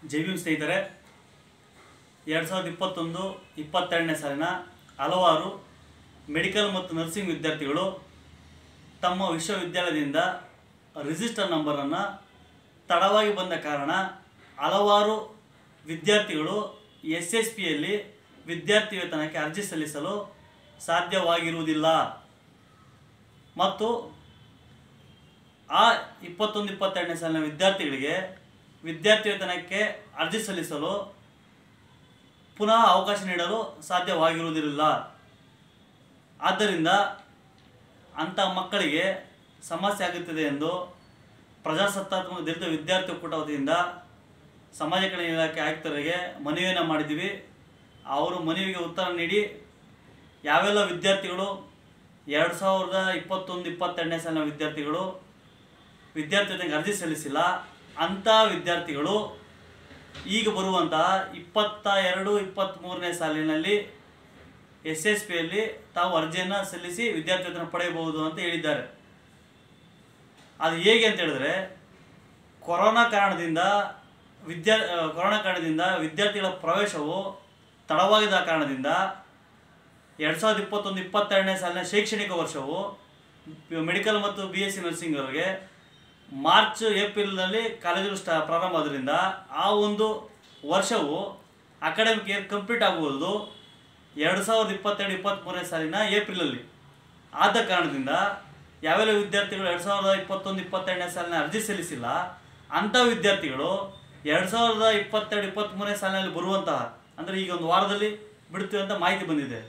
ಜೈ ಭೀಮ್ ಸ್ನೇಹಿತರೆ, 2021-22ನೇ ಸಾಲಿನ ಹಲವಾರು ಮೆಡಿಕಲ್ ಮತ್ತು ನರ್ಸಿಂಗ್ ವಿದ್ಯಾರ್ಥಿಗಳು ತಮ್ಮ ವಿಶ್ವವಿದ್ಯಾಲಯದಿಂದ ರಿಜಿಸ್ಟರ್ ನಂಬರನ್ನು ತಡವಾಗಿ ಬಂದ ಕಾರಣ ಹಲವಾರು ವಿದ್ಯಾರ್ಥಿಗಳು SSPಯಲ್ಲಿ ವಿದ್ಯಾರ್ಥಿ ವೇತನಕ್ಕೆ ಅರ್ಜಿ ಸಲ್ಲಿಸಲು ಸಾಧ್ಯವಾಗಿರುವುದಿಲ್ಲ ಮತ್ತು ಆ 21-22ನೇ ಸಾಲಿನ ವಿದ್ಯಾರ್ಥಿಗಳಿಗೆ ವಿದ್ಯಾರ್ಥಿ ವೇತನಕ್ಕೆ ಅರ್ಜಿ ಸಲ್ಲಿಸಲು ಪುನಃ ಅವಕಾಶ ನೀಡಲು ಸಾಧ್ಯವಾಗಿರುವುದಿಲ್ಲ. ಆದ್ದರಿಂದ ಅಂಥ ಮಕ್ಕಳಿಗೆ ಸಮಸ್ಯೆ ಆಗುತ್ತದೆ ಎಂದು ಪ್ರಜಾಸತ್ತಾತ್ಮಕ ದಲಿತ ವಿದ್ಯಾರ್ಥಿ ಒಕ್ಕೂಟ ವತಿಯಿಂದ ಸಮಾಜ ಕಲ್ಯಾಣ ಇಲಾಖೆ ಆಯುಕ್ತರಿಗೆ ಮನವಿಯನ್ನು ಮಾಡಿದ್ದೀವಿ. ಅವರು ಮನವಿಗೆ ಉತ್ತರ ನೀಡಿ ಯಾವೆಲ್ಲ ವಿದ್ಯಾರ್ಥಿಗಳು 2021-22ನೇ ಸಾಲಿನ ವಿದ್ಯಾರ್ಥಿಗಳು ವಿದ್ಯಾರ್ಥಿ ವೇತನಕ್ಕೆ ಅರ್ಜಿ ಸಲ್ಲಿಸಿಲ್ಲ ಅಂಥ ವಿದ್ಯಾರ್ಥಿಗಳು ಈಗ ಬರುವಂತಹ 22-23ನೇ ಸಾಲಿನಲ್ಲಿ SSPಯಲ್ಲಿ ತಾವು ಅರ್ಜಿಯನ್ನು ಸಲ್ಲಿಸಿ ವಿದ್ಯಾರ್ಥಿ ವೇತನ ಪಡೆಯಬಹುದು ಅಂತ ಹೇಳಿದ್ದಾರೆ. ಅದು ಹೇಗೆ ಅಂತ ಹೇಳಿದ್ರೆ, ಕೊರೋನಾ ಕಾರಣದಿಂದ ವಿದ್ಯಾರ್ಥಿಗಳ ಪ್ರವೇಶವು ತಡವಾಗಿದ್ದ ಕಾರಣದಿಂದ 2021-22ನೇ ಸಾಲಿನ ಶೈಕ್ಷಣಿಕ ವರ್ಷವು ಮೆಡಿಕಲ್ ಮತ್ತು BSc ನರ್ಸಿಂಗ್ ಅವರಿಗೆ ಮಾರ್ಚ್ ಏಪ್ರಿಲ್ನಲ್ಲಿ ಕಾಲೇಜುಗಳು ಪ್ರಾರಂಭ ಆದ್ರಿಂದ ಆ ಒಂದು ವರ್ಷವು ಅಕಾಡೆಮಿಕ್ ಇಯರ್ ಕಂಪ್ಲೀಟ್ ಆಗುವುದು 2022-23ನೇ ಸಾಲಿನ ಏಪ್ರಿಲಲ್ಲಿ. ಆದ ಕಾರಣದಿಂದ ಯಾವೆಲ್ಲ ವಿದ್ಯಾರ್ಥಿಗಳು 2021-22ನೇ ಸಾಲಿನ ಅರ್ಜಿ ಸಲ್ಲಿಸಿಲ್ಲ ಅಂಥ ವಿದ್ಯಾರ್ಥಿಗಳು 2022-23ನೇ ಸಾಲಿನಲ್ಲಿ ಬರುವಂತಹ, ಅಂದರೆ ಈಗ ಒಂದು ವಾರದಲ್ಲಿ ಬಿಡ್ತೀವಿ ಅಂತ ಮಾಹಿತಿ ಬಂದಿದೆ.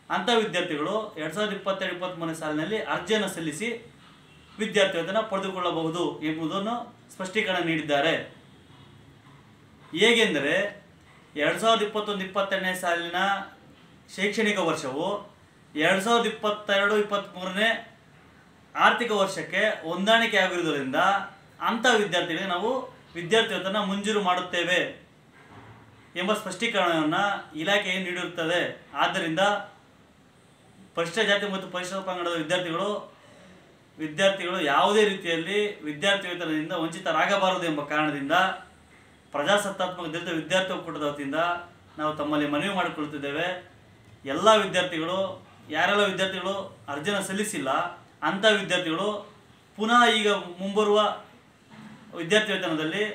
ಅಂಥ ವಿದ್ಯಾರ್ಥಿಗಳು 2022-23ನೇ ಸಾಲಿನಲ್ಲಿ ಅರ್ಜಿಯನ್ನು ಸಲ್ಲಿಸಿ ವಿದ್ಯಾರ್ಥಿ ವೇತನ ಪಡೆದುಕೊಳ್ಳಬಹುದು ಎಂಬುದನ್ನು ಸ್ಪಷ್ಟೀಕರಣ ನೀಡಿದ್ದಾರೆ. ಹೇಗೆಂದರೆ 2021-22ನೇ ಸಾಲಿನ ಶೈಕ್ಷಣಿಕ ವರ್ಷವು 2022-23ನೇ ಆರ್ಥಿಕ ವರ್ಷಕ್ಕೆ ಹೊಂದಾಣಿಕೆ ಆಗಿರುವುದರಿಂದ ಅಂಥ ವಿದ್ಯಾರ್ಥಿಗಳಿಗೆ ನಾವು ವಿದ್ಯಾರ್ಥಿ ವೇತನ ಮಂಜೂರು ಮಾಡುತ್ತೇವೆ ಎಂಬ ಸ್ಪಷ್ಟೀಕರಣವನ್ನು ಇಲಾಖೆ ನೀಡಿರುತ್ತದೆ. ಆದ್ದರಿಂದ ಪರಿಶಿಷ್ಟ ಜಾತಿ ಮತ್ತು ಪರಿಶಿಷ್ಟ ಪಂಗಡದ ವಿದ್ಯಾರ್ಥಿಗಳು ಯಾವುದೇ ರೀತಿಯಲ್ಲಿ ವಿದ್ಯಾರ್ಥಿ ವೇತನದಿಂದ ವಂಚಿತರಾಗಬಾರದು ಎಂಬ ಕಾರಣದಿಂದ ಪ್ರಜಾಸತ್ತಾತ್ಮಕ ದಲಿತ ವಿದ್ಯಾರ್ಥಿ ಒಕ್ಕೂಟದ ವತಿಯಿಂದ ನಾವು ತಮ್ಮಲ್ಲಿ ಮನವಿ ಮಾಡಿಕೊಳ್ಳುತ್ತಿದ್ದೇವೆ. ಎಲ್ಲ ವಿದ್ಯಾರ್ಥಿಗಳು, ಯಾರೆಲ್ಲ ವಿದ್ಯಾರ್ಥಿಗಳು ಅರ್ಜಿಯನ್ನು ಸಲ್ಲಿಸಿಲ್ಲ ಅಂಥ ವಿದ್ಯಾರ್ಥಿಗಳು ಪುನಃ ಈಗ ಮುಂಬರುವ ವಿದ್ಯಾರ್ಥಿ ವೇತನದಲ್ಲಿ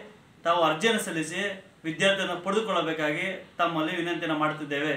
ತಾವು ಅರ್ಜಿಯನ್ನು ಸಲ್ಲಿಸಿ ವಿದ್ಯಾರ್ಥಿಯನ್ನು ಪಡೆದುಕೊಳ್ಳಬೇಕಾಗಿ ತಮ್ಮಲ್ಲಿ ವಿನಂತಿಯನ್ನು ಮಾಡುತ್ತಿದ್ದೇವೆ.